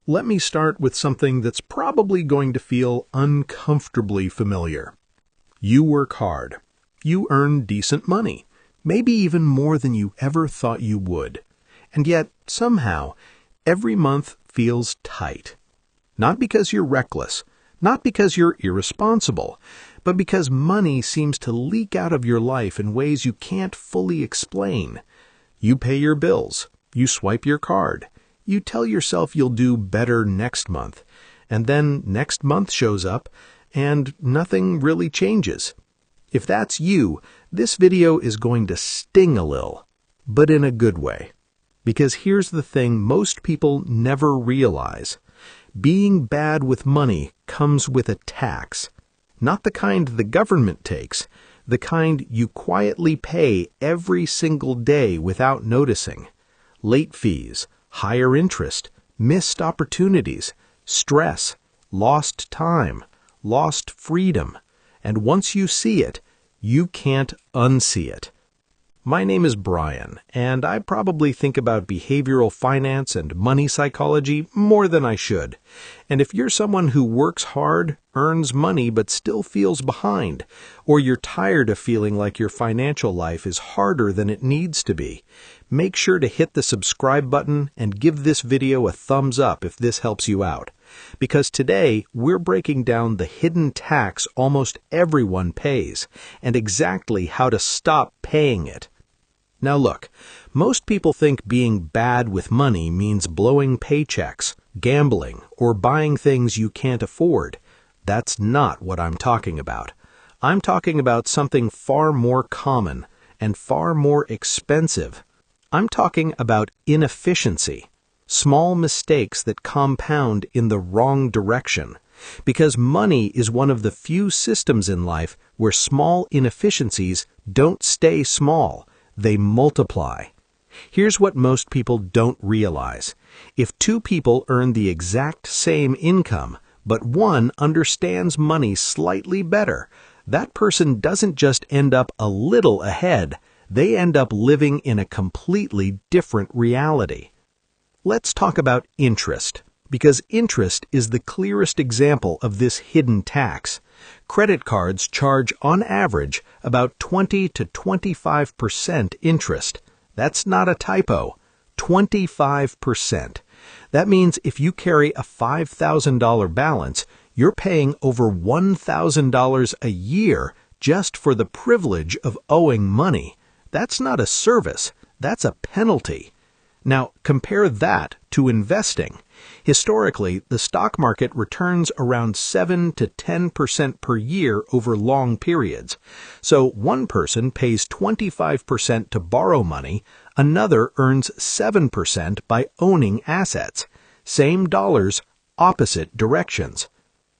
Let me start with something that's probably going to feel uncomfortably familiar. You work hard. You earn decent money, maybe even more than you ever thought you would. And yet, somehow, every month feels tight. Not because you're reckless, not because you're irresponsible, but because money seems to leak out of your life in ways you can't fully explain. You pay your bills. You swipe your card. You tell yourself you'll do better next month, and then next month shows up, and nothing really changes. If that's you, this video is going to sting a little, but in a good way. Because here's the thing most people never realize. Being bad with money comes with a tax. Not the kind the government takes, the kind you quietly pay every single day without noticing. Late fees, higher interest, missed opportunities, stress, lost time, lost freedom, and once you see it, you can't unsee it. My name is Brian, and I probably think about behavioral finance and money psychology more than I should. And if you're someone who works hard, earns money, but still feels behind, or you're tired of feeling like your financial life is harder than it needs to be, make sure to hit the subscribe button and give this video a thumbs up if this helps you out. Because today, we're breaking down the hidden tax almost everyone pays, and exactly how to stop paying it. Now look, most people think being bad with money means blowing paychecks, gambling, or buying things you can't afford. That's not what I'm talking about. I'm talking about something far more common and far more expensive. I'm talking about inefficiency. Small mistakes that compound in the wrong direction. Because money is one of the few systems in life where small inefficiencies don't stay small, they multiply. Here's what most people don't realize. If two people earn the exact same income, but one understands money slightly better, that person doesn't just end up a little ahead, they end up living in a completely different reality. Let's talk about interest, because interest is the clearest example of this hidden tax. Credit cards charge, on average, about 20 to 25% interest. That's not a typo. 25%. That means if you carry a $5,000 balance, you're paying over $1,000 a year just for the privilege of owing money. That's not a service. That's a penalty. Now, compare that to investing. Historically, the stock market returns around 7 to 10% per year over long periods. So one person pays 25% to borrow money, another earns 7% by owning assets. Same dollars, opposite directions.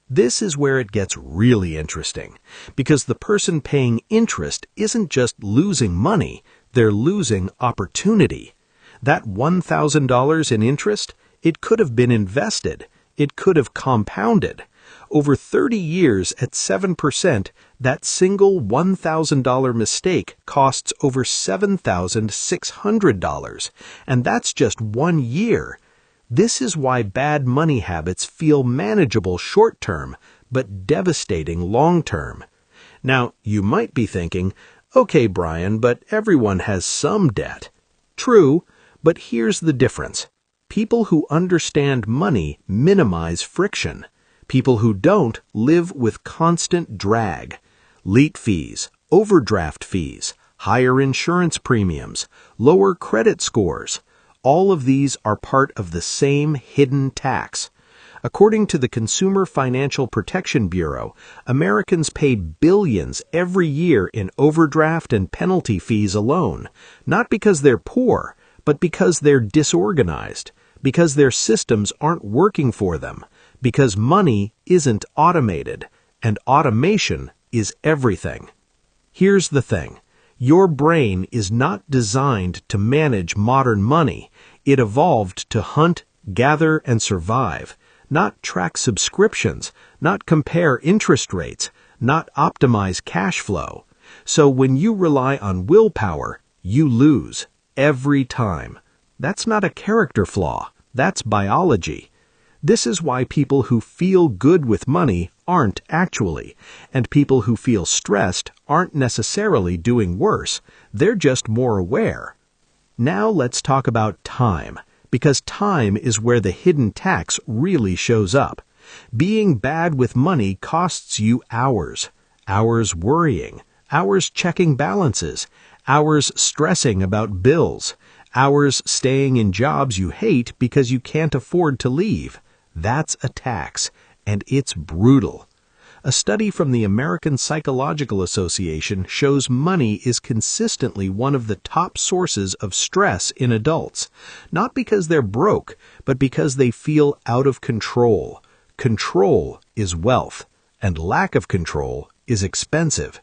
This is where it gets really interesting, because the person paying interest isn't just losing money, they're losing opportunity. That $1,000 in interest, it could have been invested. It could have compounded. Over 30 years at 7%, that single $1,000 mistake costs over $7,600. And that's just 1 year. This is why bad money habits feel manageable short-term, but devastating long-term. Now, you might be thinking, okay, Brian, but everyone has some debt. True. But here's the difference. People who understand money minimize friction. People who don't live with constant drag. Late fees, overdraft fees, higher insurance premiums, lower credit scores. All of these are part of the same hidden tax. According to the Consumer Financial Protection Bureau, Americans pay billions every year in overdraft and penalty fees alone, not because they're poor, but because they're disorganized, because their systems aren't working for them, because money isn't automated, and automation is everything. Here's the thing. Your brain is not designed to manage modern money. It evolved to hunt, gather, and survive, not track subscriptions, not compare interest rates, not optimize cash flow. So when you rely on willpower, you lose. Every time. That's not a character flaw. That's biology. This is why people who feel good with money aren't actually, and people who feel stressed aren't necessarily doing worse. They're just more aware. Now let's talk about time, because time is where the hidden tax really shows up. Being bad with money costs you hours. Hours worrying, hours checking balances, hours stressing about bills, hours staying in jobs you hate because you can't afford to leave. That's a tax, and it's brutal. A study from the American Psychological Association shows money is consistently one of the top sources of stress in adults, not because they're broke, but because they feel out of control. Control is wealth, and lack of control is expensive.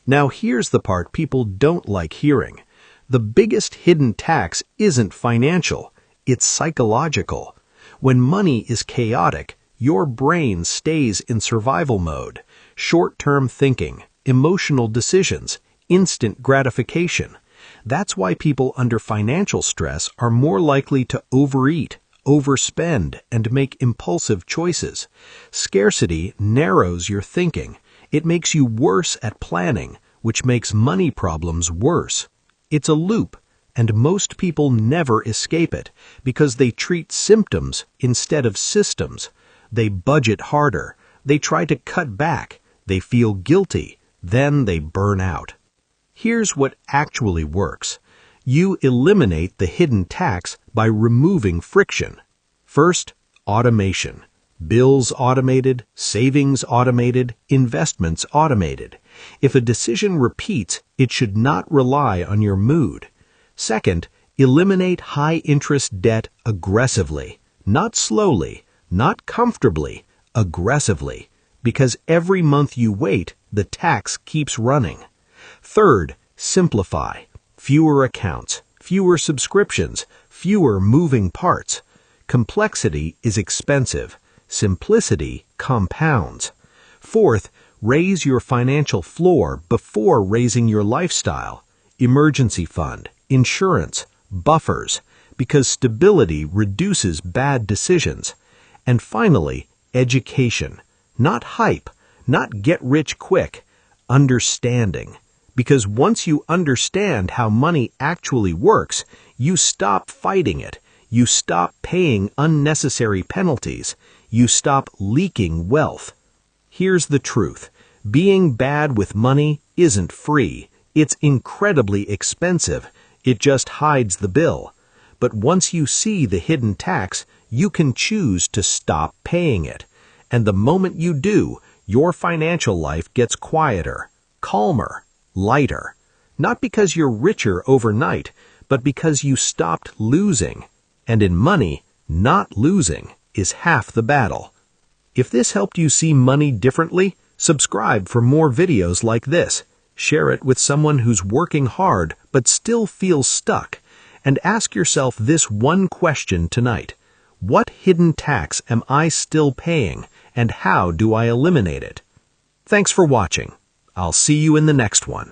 Now here's the part people don't like hearing. The biggest hidden tax isn't financial, it's psychological. When money is chaotic, your brain stays in survival mode. Short-term thinking, emotional decisions, instant gratification. That's why people under financial stress are more likely to overeat, overspend, and make impulsive choices. Scarcity narrows your thinking. It makes you worse at planning, which makes money problems worse. It's a loop, and most people never escape it because they treat symptoms instead of systems. They budget harder, they try to cut back, they feel guilty, then they burn out. Here's what actually works. You eliminate the hidden tax by removing friction. First, automation. Bills automated, savings automated, investments automated. If a decision repeats, it should not rely on your mood. Second, eliminate high-interest debt aggressively, not slowly, not comfortably, aggressively, because every month you wait, the tax keeps running. Third, simplify. Fewer accounts, fewer subscriptions, fewer moving parts. Complexity is expensive. Simplicity compounds. Fourth, raise your financial floor before raising your lifestyle. Emergency fund, insurance, buffers, because stability reduces bad decisions. And finally, education. Not hype, not get rich quick, understanding. Because once you understand how money actually works, you stop fighting it. You stop paying unnecessary penalties. You stop leaking wealth. Here's the truth. Being bad with money isn't free. It's incredibly expensive. It just hides the bill. But once you see the hidden tax, you can choose to stop paying it. And the moment you do, your financial life gets quieter, calmer, lighter. Not because you're richer overnight, but because you stopped losing. And in money, not losing is half the battle. If this helped you see money differently, subscribe for more videos like this. Share it with someone who's working hard but still feels stuck. And ask yourself this one question tonight. What hidden tax am I still paying, and how do I eliminate it? Thanks for watching. I'll see you in the next one.